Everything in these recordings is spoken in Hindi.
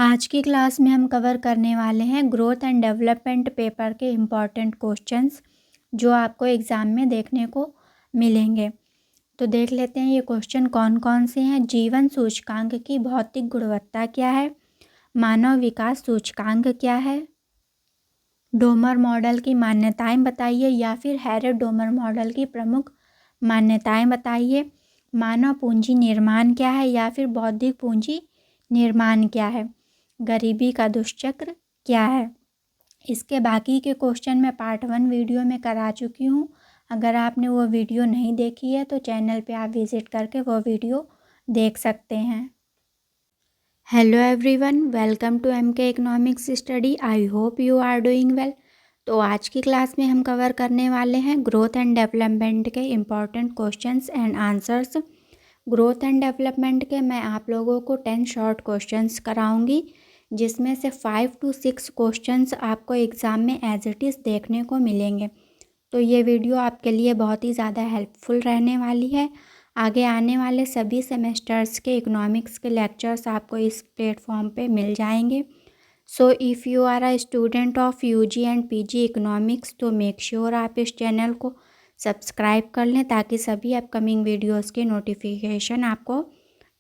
आज की क्लास में हम कवर करने वाले हैं ग्रोथ एंड डेवलपमेंट पेपर के इम्पॉर्टेंट क्वेश्चंस जो आपको एग्ज़ाम में देखने को मिलेंगे। तो देख लेते हैं ये क्वेश्चन कौन कौन से हैं। जीवन सूचकांक की भौतिक गुणवत्ता क्या है? मानव विकास सूचकांक क्या है? डोमर मॉडल की मान्यताएं बताइए या फिर हैरेट डोमर मॉडल की प्रमुख मान्यताएं बताइए। मानव पूंजी निर्माण क्या है या फिर बौद्धिक पूंजी निर्माण क्या है? गरीबी का दुष्चक्र क्या है? इसके बाकी के क्वेश्चन मैं पार्ट 1 वीडियो में करा चुकी हूँ। अगर आपने वो वीडियो नहीं देखी है तो चैनल पे आप विज़िट करके वो वीडियो देख सकते हैं। Hello everyone, welcome to MK economics study. I hope you are doing well. तो आज की क्लास में हम कवर करने वाले हैं ग्रोथ एंड डेवलपमेंट के important questions and answers. Growth and development के मैं आप लोगों को 10 शॉर्ट क्वेश्चंस कराऊंगी, जिसमें से 5 to 6 क्वेश्चंस आपको एग्ज़ाम में एज इट इज़ देखने को मिलेंगे। तो ये वीडियो आपके लिए बहुत ही ज़्यादा हेल्पफुल रहने वाली है। आगे आने वाले सभी सेमेस्टर्स के इकोनॉमिक्स के लेक्चर्स आपको इस प्लेटफॉर्म पे मिल जाएंगे। So if you are a student of UG and PG economics तो मेक श्योर आप इस चैनल को सब्सक्राइब कर लें ताकि सभी अपकमिंग वीडियोस के नोटिफिकेशन आपको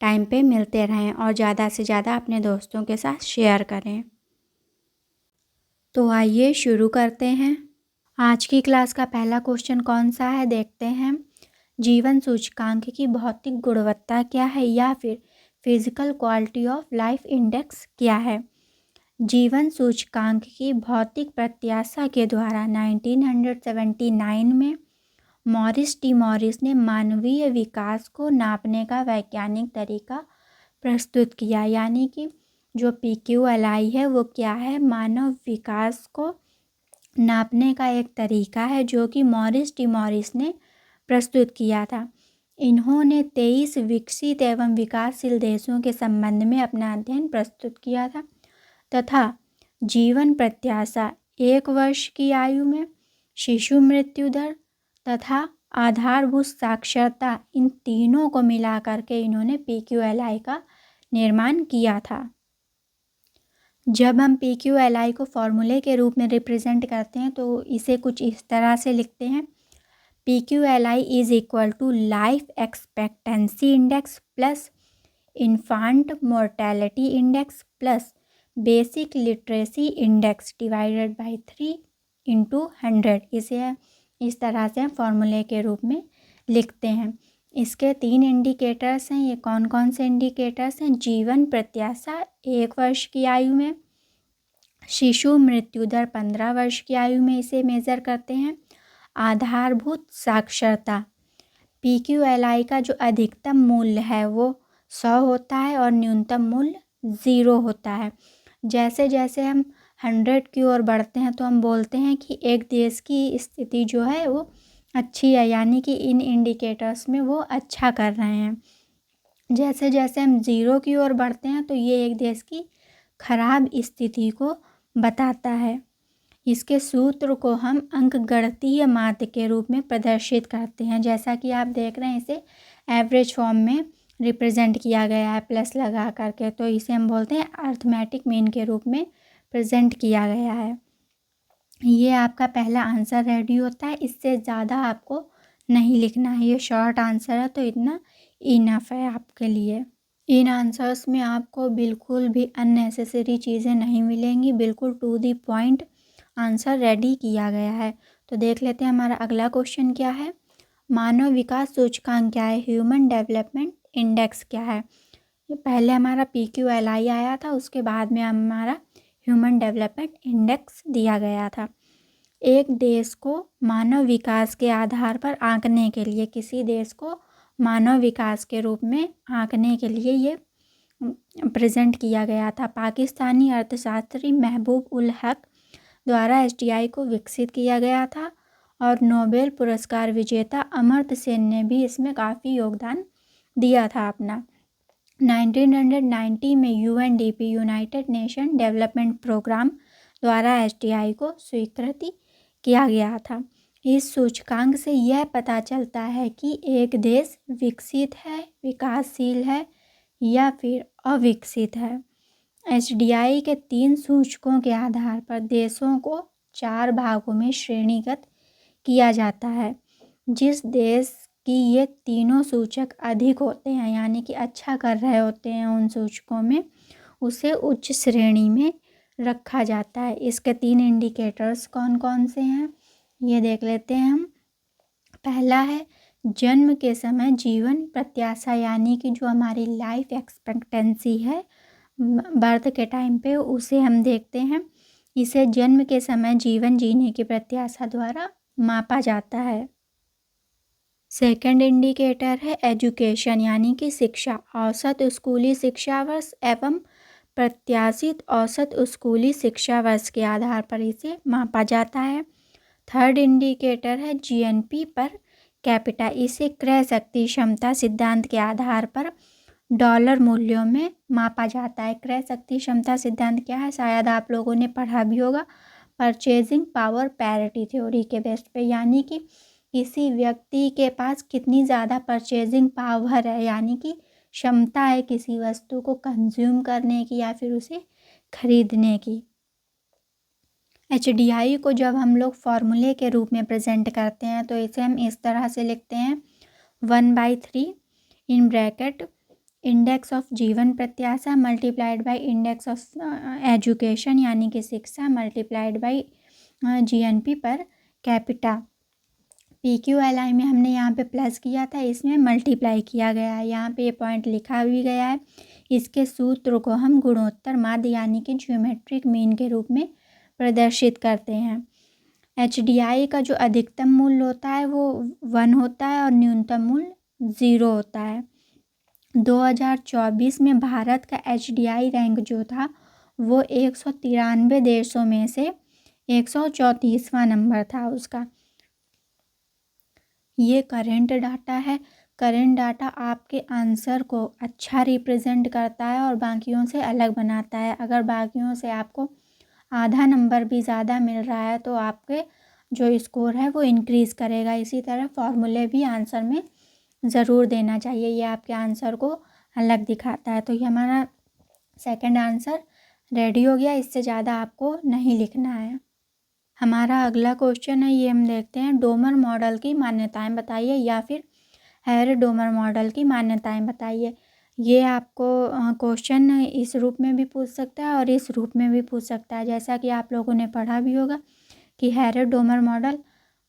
टाइम पे मिलते रहें और ज़्यादा से ज़्यादा अपने दोस्तों के साथ शेयर करें। तो आइए शुरू करते हैं। आज की क्लास का पहला क्वेश्चन कौन सा है देखते हैं। जीवन सूचकांक की भौतिक गुणवत्ता क्या है या फिर physical quality of life index क्या है? जीवन सूचकांक की भौतिक प्रत्याशा के द्वारा 1979 में मॉरिस टी मॉरिस ने मानवीय विकास को नापने का वैज्ञानिक तरीका प्रस्तुत किया। यानी कि जो PQLI है वो क्या है? मानव विकास को नापने का एक तरीका है जो कि मॉरिस टी मॉरिस ने प्रस्तुत किया था। इन्होंने 23 विकसित एवं विकासशील देशों के संबंध में अपना अध्ययन प्रस्तुत किया था तथा जीवन प्रत्याशा 1 वर्ष की आयु में, शिशु मृत्यु दर तथा आधारभूत साक्षरता, इन तीनों को मिला करके इन्होंने PQLI का निर्माण किया था। जब हम PQLI को फॉर्मूले के रूप में रिप्रेजेंट करते हैं तो इसे कुछ इस तरह से लिखते हैं। PQLI is equal to life expectancy index plus infant mortality index plus basic literacy index divided by 3 × 100। इसे इस तरह से हम फॉर्मूले के रूप में लिखते हैं। इसके 3 इंडिकेटर्स हैं। ये कौन कौन से इंडिकेटर्स हैं? जीवन प्रत्याशा 1 वर्ष की आयु में, शिशु मृत्यु दर 15 वर्ष की आयु में इसे मेज़र करते हैं, आधारभूत साक्षरता। PQLI का जो अधिकतम मूल्य है वो 100 होता है और न्यूनतम मूल्य 0 होता है। जैसे जैसे हम 100 की ओर बढ़ते हैं तो हम बोलते हैं कि एक देश की स्थिति जो है वो अच्छी है, यानी कि इन इंडिकेटर्स में वो अच्छा कर रहे हैं। जैसे जैसे हम 0 की ओर बढ़ते हैं तो ये एक देश की खराब स्थिति को बताता है। इसके सूत्र को हम अंकगणितीय माध्य के रूप में प्रदर्शित करते हैं। जैसा कि आप देख रहे हैं इसे एवरेज फॉर्म में रिप्रेजेंट किया गया है प्लस लगा करके, तो इसे हम बोलते हैं अर्थमेटिक मीन के रूप में प्रेजेंट किया गया है। ये आपका पहला आंसर रेडी होता है। इससे ज़्यादा आपको नहीं लिखना है। ये शॉर्ट आंसर है तो इतना इनफ है आपके लिए। इन आंसर्स में आपको बिल्कुल भी अननेसेसरी चीज़ें नहीं मिलेंगी। बिल्कुल to the point answer ready किया गया है। तो देख लेते हैं हमारा अगला क्वेश्चन क्या है। मानव विकास सूचकांक क्या है? ह्यूमन डेवलपमेंट इंडेक्स क्या है? ये पहले हमारा PQLI आया था, उसके बाद में हमारा ह्यूमन डेवलपमेंट इंडेक्स दिया गया था। एक देश को मानव विकास के आधार पर आंकने के लिए, किसी देश को मानव विकास के रूप में आंकने के लिए ये प्रेजेंट किया गया था। पाकिस्तानी अर्थशास्त्री महबूब उल हक द्वारा SDI को विकसित किया गया था और नोबेल पुरस्कार विजेता अमर्त्य सेन ने भी इसमें काफ़ी योगदान दिया था अपना। 1990 में UNDP United Nation Development Programme द्वारा SDI को स्वीकृति किया गया था। इस सूचकांक से यह पता चलता है कि एक देश विकसित है, विकासशील है या फिर अविकसित है। HDI के 3 सूचकों के आधार पर देशों को 4 भागों में श्रेणीगत किया जाता है। जिस देश की ये तीनों सूचक अधिक होते हैं, यानी कि अच्छा कर रहे होते हैं उन सूचकों में, उसे उच्च श्रेणी में रखा जाता है। इसके 3 इंडिकेटर्स कौन कौन से हैं ये देख लेते हैं हम। पहला है जन्म के समय जीवन प्रत्याशा, यानी कि जो हमारी लाइफ एक्सपेक्टेंसी है बर्थ के टाइम पे, उसे हम देखते हैं। इसे जन्म के समय जीवन जीने की प्रत्याशा द्वारा मापा जाता है। सेकंड इंडिकेटर है एजुकेशन, यानी कि शिक्षा। औसत स्कूली शिक्षा वर्ष एवं प्रत्याशित औसत स्कूली शिक्षा वर्ष के आधार पर इसे मापा जाता है। थर्ड इंडिकेटर है GNP पर कैपिटा। इसे क्रय शक्ति क्षमता सिद्धांत के आधार पर डॉलर मूल्यों में मापा जाता है। क्रय शक्ति क्षमता सिद्धांत क्या है, शायद आप लोगों ने पढ़ा भी होगा, परचेजिंग पावर पैरिटी थ्योरी के बेस पे, यानी कि किसी व्यक्ति के पास कितनी ज़्यादा परचेजिंग पावर है, यानी कि क्षमता है किसी वस्तु को कंज्यूम करने की या फिर उसे खरीदने की। HDI को जब हम लोग फॉर्मूले के रूप में प्रेजेंट करते हैं तो इसे हम इस तरह से लिखते हैं 1/3 इन ब्रैकेट इंडेक्स ऑफ जीवन प्रत्याशा multiplied by index of education, यानी कि शिक्षा, multiplied by GNP per capita. PQLI में हमने यहाँ पे प्लस किया था, इसमें मल्टीप्लाई किया गया है। यहाँ पे ये पॉइंट लिखा भी गया है। इसके सूत्र को हम गुणोत्तर माध्य, यानी कि ज्योमेट्रिक मीन के रूप में प्रदर्शित करते हैं। HDI का जो अधिकतम मूल्य होता है वो 1 होता है और न्यूनतम मूल्य 0 होता है। 2024 में भारत का HDI रैंक जो था वो 193 देशों में से 134वां नंबर था उसका। ये करेंट डाटा है। करेंट डाटा आपके आंसर को अच्छा रिप्रेजेंट करता है और बाकियों से अलग बनाता है। अगर बाकियों से आपको आधा नंबर भी ज़्यादा मिल रहा है तो आपके जो स्कोर है वो इंक्रीज़ करेगा। इसी तरह फॉर्मूले भी आंसर में ज़रूर देना चाहिए, ये आपके आंसर को अलग दिखाता है। तो ये हमारा सेकंड आंसर रेडी हो गया, इससे ज़्यादा आपको नहीं लिखना है। हमारा अगला क्वेश्चन है, ये हम देखते हैं, डोमर मॉडल की मान्यताएं बताइए या फिर हैर डोमर मॉडल की मान्यताएं बताइए। ये आपको क्वेश्चन इस रूप में भी पूछ सकता है और इस रूप में भी पूछ सकता है। जैसा कि आप लोगों ने पढ़ा भी होगा कि हैर डोमर मॉडल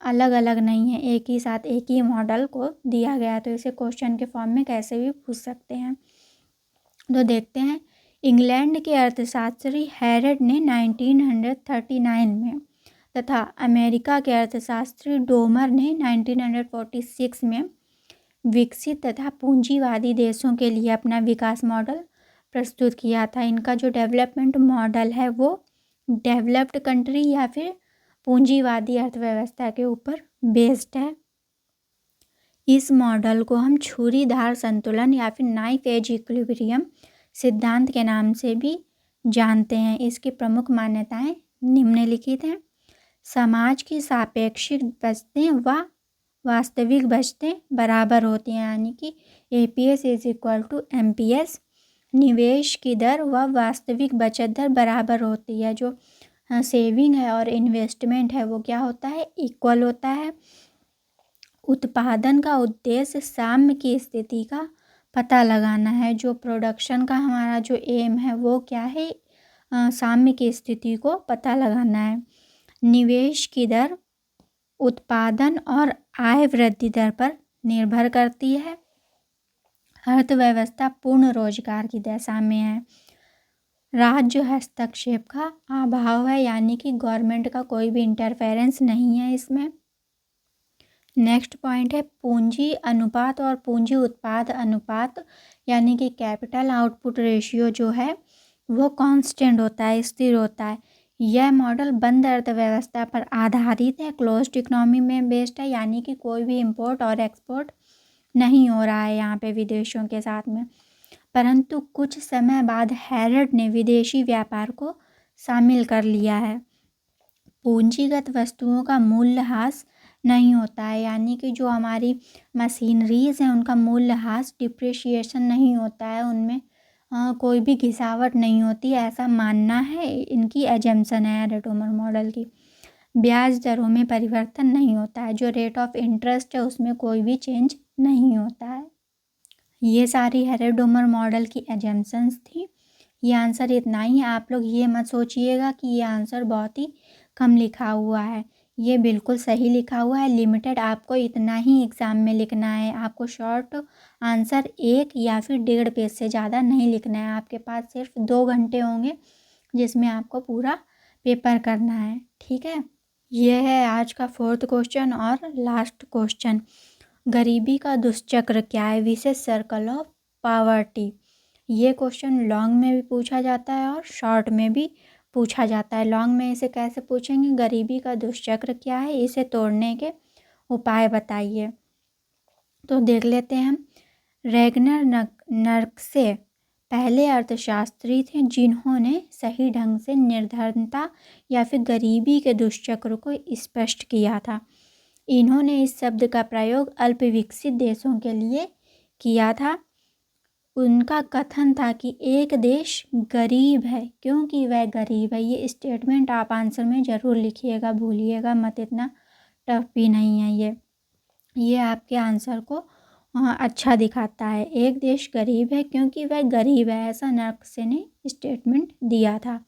अलग अलग नहीं है, एक ही साथ एक ही मॉडल को दिया गया, तो इसे क्वेश्चन के फॉर्म में कैसे भी पूछ सकते हैं। तो देखते हैं, इंग्लैंड के अर्थशास्त्री हैरेड ने 1939 में तथा अमेरिका के अर्थशास्त्री डोमर ने 1946 में विकसित तथा पूंजीवादी देशों के लिए अपना विकास मॉडल प्रस्तुत किया था। इनका जो डेवलपमेंट मॉडल है वो डेवलप्ड कंट्री या फिर पूंजीवादी अर्थव्यवस्था के ऊपर बेस्ड है। इस मॉडल को हम छुरीधार संतुलन या फिर नाइफ एज इक्विलिब्रियम सिद्धांत के नाम से भी जानते हैं। इसकी प्रमुख मान्यताएं निम्नलिखित हैं। समाज की सापेक्षिक बचतें व वास्तविक बचतें बराबर होती हैं, यानी कि APS is equal to MPS। निवेश की दर व वास्तविक बचत दर बराबर होती है। जो सेविंग है और इन्वेस्टमेंट है वो क्या होता है, इक्वल होता है। उत्पादन का उद्देश्य साम्य की स्थिति का पता लगाना है। जो प्रोडक्शन का हमारा जो एम है वो क्या है, साम्य की स्थिति को पता लगाना है। निवेश की दर उत्पादन और आय वृद्धि दर पर निर्भर करती है। अर्थव्यवस्था पूर्ण रोजगार की दशा में है। राज्य हस्तक्षेप का अभाव है, यानी कि गवर्नमेंट का कोई भी इंटरफेरेंस नहीं है इसमें। नेक्स्ट पॉइंट है पूंजी अनुपात और पूंजी उत्पाद अनुपात, यानी कि कैपिटल आउटपुट रेशियो जो है वो कांस्टेंट होता है, स्थिर होता है। यह मॉडल बंद अर्थव्यवस्था पर आधारित है, क्लोज्ड इकोनॉमी में बेस्ड है, यानी कि कोई भी इंपोर्ट और एक्सपोर्ट नहीं हो रहा है यहाँ पे विदेशों के साथ में। परंतु कुछ समय बाद हैरेड ने विदेशी व्यापार को शामिल कर लिया है। पूंजीगत वस्तुओं का मूल्यह्रास नहीं होता है, यानी कि जो हमारी मशीनरीज हैं उनका मूल्यह्रास डिप्रिशिएशन नहीं होता है उनमें, कोई भी घिसावट नहीं होती, ऐसा मानना है, इनकी एजम्पशन है रेडोमर मॉडल की। ब्याज दरों में परिवर्तन नहीं होता है, जो रेट ऑफ इंटरेस्ट है उसमें कोई भी चेंज नहीं होता है। ये सारी हेरेडोमर मॉडल की एजम्पशंस थी। ये आंसर इतना ही है। आप लोग ये मत सोचिएगा कि ये आंसर बहुत ही कम लिखा हुआ है, ये बिल्कुल सही लिखा हुआ है। लिमिटेड आपको इतना ही एग्ज़ाम में लिखना है, आपको शॉर्ट आंसर 1 या फिर 1.5 पेज से ज़्यादा नहीं लिखना है। आपके पास सिर्फ 2 घंटे होंगे जिसमें आपको पूरा पेपर करना है, ठीक है। ये है आज का 4th क्वेश्चन और लास्ट क्वेश्चन। गरीबी का दुष्चक्र क्या है? विशेष सर्कल ऑफ पावर्टी। ये क्वेश्चन लॉन्ग में भी पूछा जाता है और शॉर्ट में भी पूछा जाता है। लॉन्ग में इसे कैसे पूछेंगे? गरीबी का दुष्चक्र क्या है, इसे तोड़ने के उपाय बताइए। तो देख लेते हैं हम। रेगनर नर्कसे पहले अर्थशास्त्री थे जिन्होंने सही ढंग से निर्धनता या फिर गरीबी के दुष्चक्र को स्पष्ट किया था। इन्होंने इस शब्द का प्रयोग अल्प विकसित देशों के लिए किया था। उनका कथन था कि एक देश गरीब है क्योंकि वह गरीब है। ये स्टेटमेंट आप आंसर में ज़रूर लिखिएगा, भूलिएगा मत, इतना टफ भी नहीं है ये आपके आंसर को अच्छा दिखाता है। एक देश गरीब है क्योंकि वह गरीब है, ऐसा नर्कसे ने स्टेटमेंट दिया था।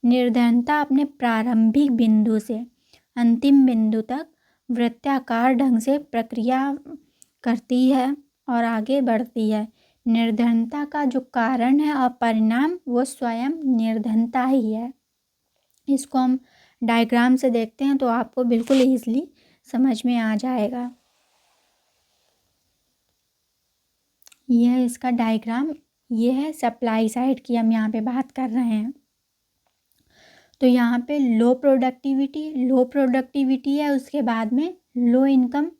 निर्धनता अपने प्रारंभिक बिंदु से अंतिम बिंदु तक वृत्ताकार ढंग से प्रक्रिया करती है और आगे बढ़ती है। निर्धनता का जो कारण है और परिणाम वो स्वयं निर्धनता ही है। इसको हम डायग्राम से देखते हैं तो आपको बिल्कुल ईजिली समझ में आ जाएगा। यह है इसका डायग्राम। ये है सप्लाई साइड की, हम यहाँ पे बात कर रहे हैं। तो यहाँ पे लो प्रोडक्टिविटी है, उसके बाद में लो इनकम।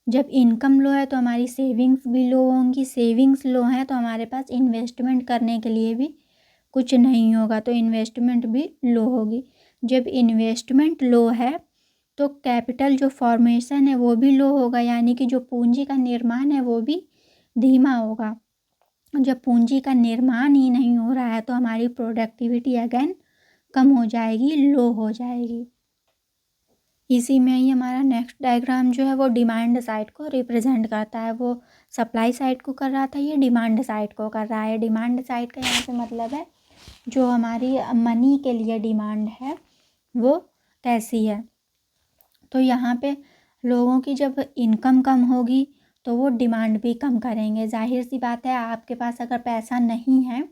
जब इनकम लो है तो हमारी सेविंग्स भी लो होंगी, सेविंग्स लो है तो हमारे पास इन्वेस्टमेंट करने के लिए भी कुछ नहीं होगा, तो इन्वेस्टमेंट भी लो होगी। जब इन्वेस्टमेंट लो है तो कैपिटल जो फॉर्मेशन है वो भी लो होगा, यानी कि जो पूंजी का निर्माण है वो भी धीमा होगा। जब पूंजी का निर्माण ही नहीं हो रहा है तो हमारी प्रोडक्टिविटी अगेन कम हो जाएगी, लो हो जाएगी। इसी में ही हमारा नेक्स्ट डायग्राम जो है वो डिमांड साइड को रिप्रेजेंट करता है। वो सप्लाई साइड को कर रहा था, ये डिमांड साइड को कर रहा है। डिमांड साइड का यहाँ पे मतलब है जो हमारी मनी के लिए डिमांड है वो कैसी है। तो यहाँ पे लोगों की जब इनकम कम होगी तो वो डिमांड भी कम करेंगे। जाहिर सी बात है, आपके पास अगर पैसा नहीं है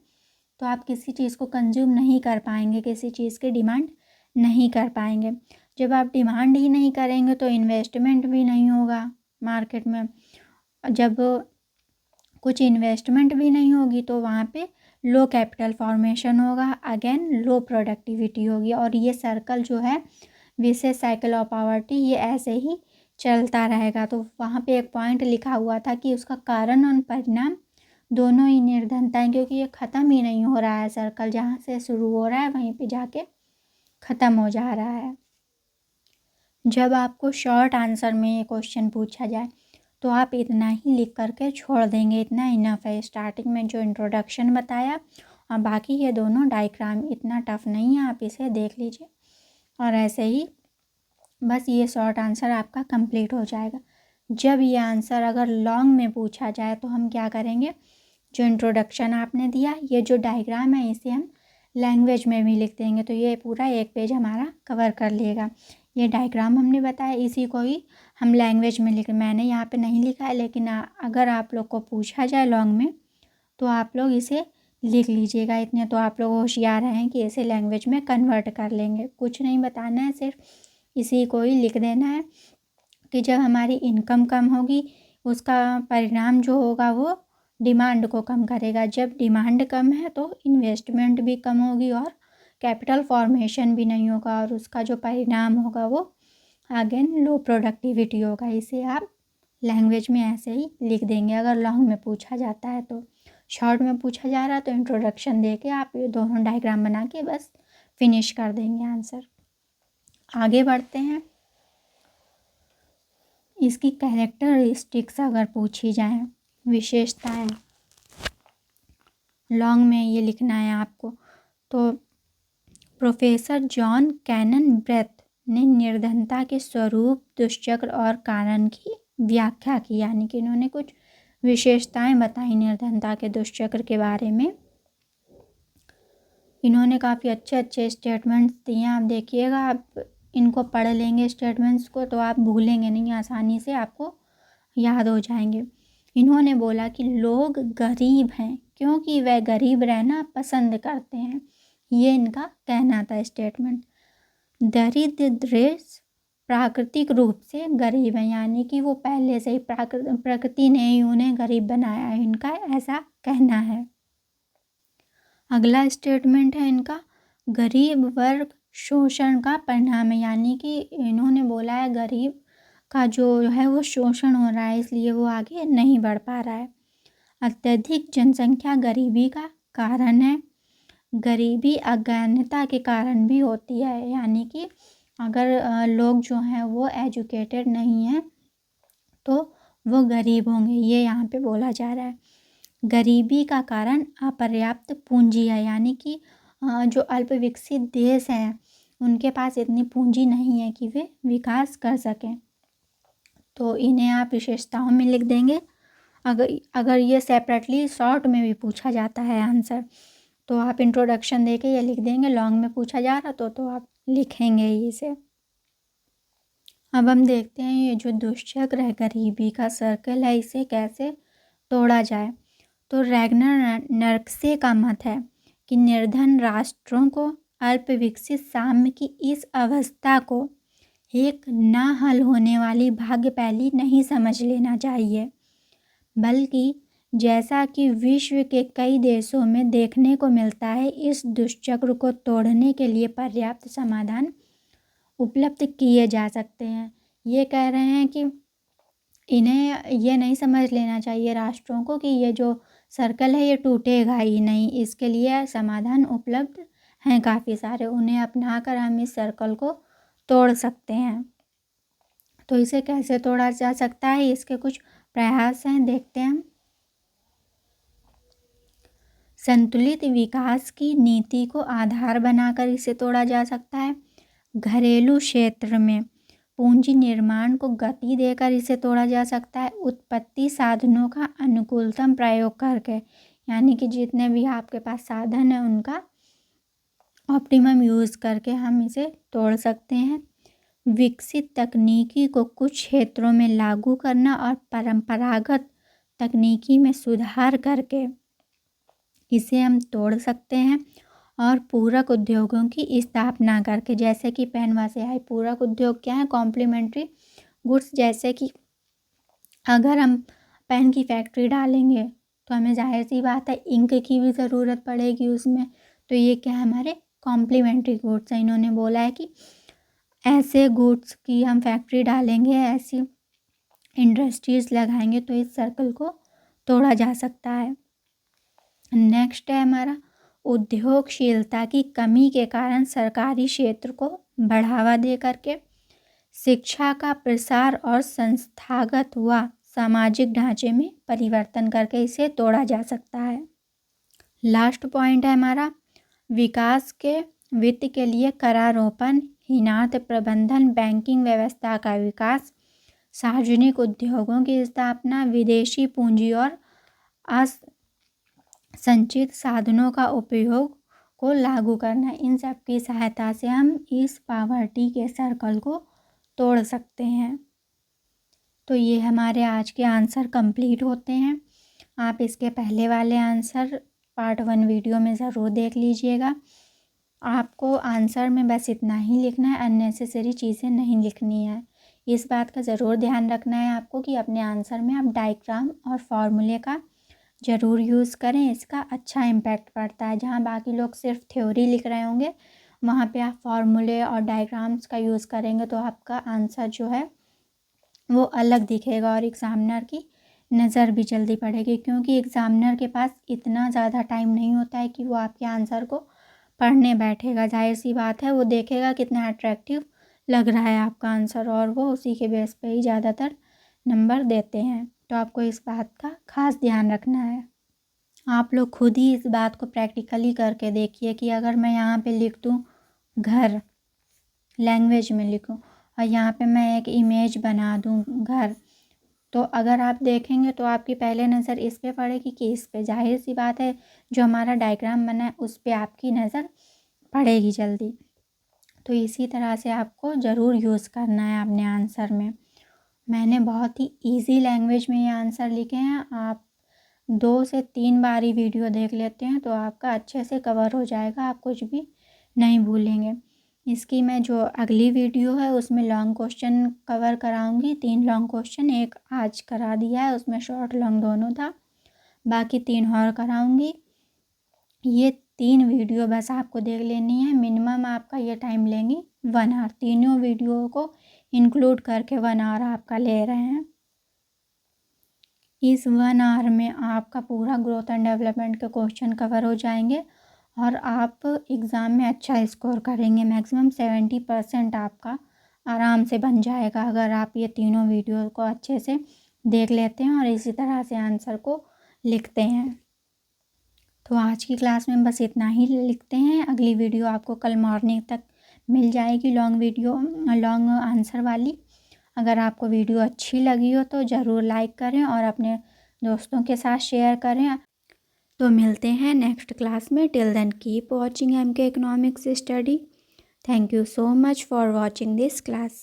तो आप किसी चीज़ को कंज्यूम नहीं कर पाएंगे, किसी चीज़ की डिमांड नहीं कर पाएंगे। जब आप डिमांड ही नहीं करेंगे तो इन्वेस्टमेंट भी नहीं होगा मार्केट में। जब कुछ इन्वेस्टमेंट भी नहीं होगी तो वहाँ पे लो कैपिटल फॉर्मेशन होगा, अगेन लो प्रोडक्टिविटी होगी। और ये सर्कल जो है विशेष साइकिल ऑफ पावर्टी, ये ऐसे ही चलता रहेगा। तो वहाँ पे एक पॉइंट लिखा हुआ था कि उसका कारण और परिणाम दोनों ही निर्धनता है, क्योंकि ये ख़त्म ही नहीं हो रहा है सर्कल। जहाँ से शुरू हो रहा है वहीं पे जाके ख़त्म हो जा रहा है। जब आपको शॉर्ट आंसर में ये क्वेश्चन पूछा जाए तो आप इतना ही लिख करके छोड़ देंगे, इतना इनफ है। स्टार्टिंग में जो इंट्रोडक्शन बताया और बाकी ये दोनों डायग्राम इतना टफ नहीं है, आप इसे देख लीजिए और ऐसे ही बस ये शॉर्ट आंसर आपका कंप्लीट हो जाएगा। जब ये आंसर अगर लॉन्ग में पूछा जाए तो हम क्या करेंगे, जो इंट्रोडक्शन आपने दिया, ये जो डायग्राम है इसे हम लैंग्वेज में भी लिख देंगे, तो ये पूरा 1 पेज हमारा कवर कर लेगा। ये डायग्राम हमने बताया, इसी को ही हम लैंग्वेज में लिख, मैंने यहाँ पे नहीं लिखा है, लेकिन अगर आप लोग को पूछा जाए लॉन्ग में तो आप लोग इसे लिख लीजिएगा। इतने तो आप लोग होशियार हैं कि इसे लैंग्वेज में कन्वर्ट कर लेंगे। कुछ नहीं बताना है, सिर्फ इसी को ही लिख देना है कि जब हमारी इनकम कम होगी उसका परिणाम जो होगा वो डिमांड को कम करेगा। जब डिमांड कम है तो इन्वेस्टमेंट भी कम होगी और कैपिटल फॉर्मेशन भी नहीं होगा, और उसका जो परिणाम होगा वो अगेन लो प्रोडक्टिविटी होगा। इसे आप लैंग्वेज में ऐसे ही लिख देंगे अगर लॉन्ग में पूछा जाता है। तो शॉर्ट में पूछा जा रहा है तो इंट्रोडक्शन दे के आप ये दोनों डायग्राम बना के बस फिनिश कर देंगे आंसर। आगे बढ़ते हैं। इसकी कैरेक्टरिस्टिक्स अगर पूछी जाए, विशेषताएं, लॉन्ग में ये लिखना है आपको। तो प्रोफेसर जॉन कैनन ब्रेथ ने निर्धनता के स्वरूप, दुष्चक्र और कारण की व्याख्या की, यानी कि इन्होंने कुछ विशेषताएं बताई निर्धनता के दुष्चक्र के बारे में। इन्होंने काफ़ी अच्छे अच्छे स्टेटमेंट्स दिए। आप देखिएगा, आप इनको पढ़ लेंगे स्टेटमेंट्स को तो आप भूलेंगे नहीं, आसानी से आपको याद हो जाएंगे। इन्होंने बोला कि लोग गरीब हैं क्योंकि वह गरीब रहना पसंद करते हैं, ये इनका कहना था स्टेटमेंट। दरिद्र प्राकृतिक रूप से गरीब हैं, यानी कि वो पहले से ही प्रकृति ने ही उन्हें गरीब बनाया है, इनका ऐसा कहना है। अगला स्टेटमेंट है इनका, गरीब वर्ग शोषण का परिणाम है, यानी कि इन्होंने बोला है गरीब का जो है वो शोषण हो रहा है, इसलिए वो आगे नहीं बढ़ पा रहा है। अत्यधिक जनसंख्या गरीबी का कारण है। गरीबी अज्ञानता के कारण भी होती है, यानी कि अगर लोग जो हैं वो एजुकेटेड नहीं हैं तो वो गरीब होंगे, ये यहाँ पे बोला जा रहा है। गरीबी का कारण अपर्याप्त पूंजी है, यानी कि जो अल्प विकसित देश हैं उनके पास इतनी पूंजी नहीं है कि वे विकास कर सकें। तो इन्हें आप विशेषताओं में लिख देंगे। अगर ये सेपरेटली शॉर्ट में भी पूछा जाता है आंसर तो आप इंट्रोडक्शन देके ये लिख देंगे। लॉन्ग में पूछा जा रहा तो आप लिखेंगे इसे। अब हम देखते हैं ये जो दुष्चक्र है, गरीबी का सर्कल है, इसे कैसे तोड़ा जाए। तो रैगनर नर्कसे का मत है कि निर्धन राष्ट्रों को अल्प विकसित साम्य की इस अवस्था को एक ना हल होने वाली भाग्य पहली नहीं समझ लेना चाहिए, बल्कि जैसा कि विश्व के कई देशों में देखने को मिलता है, इस दुष्चक्र को तोड़ने के लिए पर्याप्त समाधान उपलब्ध किए जा सकते हैं। ये कह रहे हैं कि इन्हें ये नहीं समझ लेना चाहिए राष्ट्रों को कि ये जो सर्कल है ये टूटेगा ही नहीं, इसके लिए समाधान उपलब्ध हैं काफ़ी सारे, उन्हें अपनाकर हम इस सर्कल को तोड़ सकते हैं। तो इसे कैसे तोड़ा जा सकता है, इसके कुछ प्रयास हैं, देखते हैं हम। संतुलित विकास की नीति को आधार बनाकर इसे तोड़ा जा सकता है। घरेलू क्षेत्र में पूंजी निर्माण को गति देकर इसे तोड़ा जा सकता है। उत्पत्ति साधनों का अनुकूलतम प्रयोग करके, यानी कि जितने भी आपके पास साधन है उनका ऑप्टिमम यूज़ करके हम इसे तोड़ सकते हैं। विकसित तकनीकी को कुछ क्षेत्रों में लागू करना और परंपरागत तकनीकी में सुधार करके इसे हम तोड़ सकते हैं। और पूरक उद्योगों की स्थापना करके, जैसे कि पेनवा से आई, पूरक उद्योग क्या है, कॉम्प्लीमेंट्री गुड्स। जैसे कि अगर हम पेन की फैक्ट्री डालेंगे तो हमें जाहिर सी बात है इंक की भी ज़रूरत पड़ेगी उसमें, तो ये क्या है, हमारे कॉम्प्लीमेंट्री गुड्स है। इन्होंने बोला है कि ऐसे गुड्स की हम फैक्ट्री डालेंगे, ऐसी इंडस्ट्रीज़ लगाएंगे तो इस सर्कल को तोड़ा जा सकता है। नेक्स्ट है हमारा, उद्योगशीलता की कमी के कारण सरकारी क्षेत्र को बढ़ावा दे करके शिक्षा का प्रसार और संस्थागत व सामाजिक ढांचे में परिवर्तन करके इसे तोड़ा जा सकता है। लास्ट पॉइंट है हमारा, विकास के वित्त के लिए करारोपण, हिनात प्रबंधन, बैंकिंग व्यवस्था का विकास, सार्वजनिक उद्योगों की स्थापना, विदेशी पूंजी और संचित साधनों का उपयोग को लागू करना, इन सब की सहायता से हम इस पॉवर्टी के सर्कल को तोड़ सकते हैं। तो ये हमारे आज के आंसर कंप्लीट होते हैं। आप इसके पहले वाले आंसर पार्ट 1 वीडियो में ज़रूर देख लीजिएगा। आपको आंसर में बस इतना ही लिखना है, अननेसेसरी चीज़ें नहीं लिखनी है। इस बात का ज़रूर ध्यान रखना है आपको कि अपने आंसर में आप डायग्राम और फॉर्मूले का ज़रूर यूज़ करें, इसका अच्छा इम्पैक्ट पड़ता है। जहाँ बाकी लोग सिर्फ थ्योरी लिख रहे होंगे, वहाँ पे आप फॉर्मूले और डायग्राम्स का यूज़ करेंगे तो आपका आंसर जो है वो अलग दिखेगा और एग्ज़ामिनर की नज़र भी जल्दी पड़ेगी, क्योंकि एग्ज़ामिनर के पास इतना ज़्यादा टाइम नहीं होता है कि वो आपके आंसर को पढ़ने बैठेगा। जाहिर सी बात है, वो देखेगा कितना अट्रैक्टिव लग रहा है आपका आंसर और वो उसी के बेस पे ही ज़्यादातर नंबर देते हैं। तो आपको इस बात का खास ध्यान रखना है। आप लोग खुद ही इस बात को प्रैक्टिकली करके देखिए कि अगर मैं यहाँ पे लिख दूँ घर, लैंग्वेज में लिखूँ, और यहाँ पे मैं एक इमेज बना दूँ घर, तो अगर आप देखेंगे तो आपकी पहले नज़र इस पे पड़ेगी कि इस पे। जाहिर सी बात है जो हमारा डायग्राम बना है उस पे आपकी नज़र पड़ेगी जल्दी। तो इसी तरह से आपको ज़रूर यूज़ करना है अपने आंसर में। मैंने बहुत ही इजी लैंग्वेज में ये आंसर लिखे हैं। आप 2 से 3 बार ही वीडियो देख लेते हैं तो आपका अच्छे से कवर हो जाएगा, आप कुछ भी नहीं भूलेंगे। इसकी मैं जो अगली वीडियो है उसमें लॉन्ग क्वेश्चन कवर कराऊंगी। 3 लॉन्ग क्वेश्चन, एक आज करा दिया है, उसमें शॉर्ट लॉन्ग दोनों था, बाकी 3 और कराऊंगी। ये 3 वीडियो बस आपको देख लेनी है। मिनिमम आपका ये टाइम लेंगी 1 आवर। तीनों वीडियो को इंक्लूड करके 1 आवर आपका ले रहे हैं। इस 1 आवर में आपका पूरा ग्रोथ एंड डेवलपमेंट के क्वेश्चन कवर हो जाएंगे और आप एग्ज़ाम में अच्छा स्कोर करेंगे। मैक्सिमम 70% आपका आराम से बन जाएगा अगर आप ये तीनों वीडियो को अच्छे से देख लेते हैं और इसी तरह से आंसर को लिखते हैं। तो आज की क्लास में बस इतना ही लिखते हैं। अगली वीडियो आपको कल मॉर्निंग तक मिल जाएगी, लॉन्ग आंसर वाली। अगर आपको वीडियो अच्छी लगी हो तो ज़रूर लाइक करें और अपने दोस्तों के साथ शेयर करें। तो मिलते हैं नेक्स्ट क्लास में। Till then keep watching MK economics study. Thank you so much for watching this class.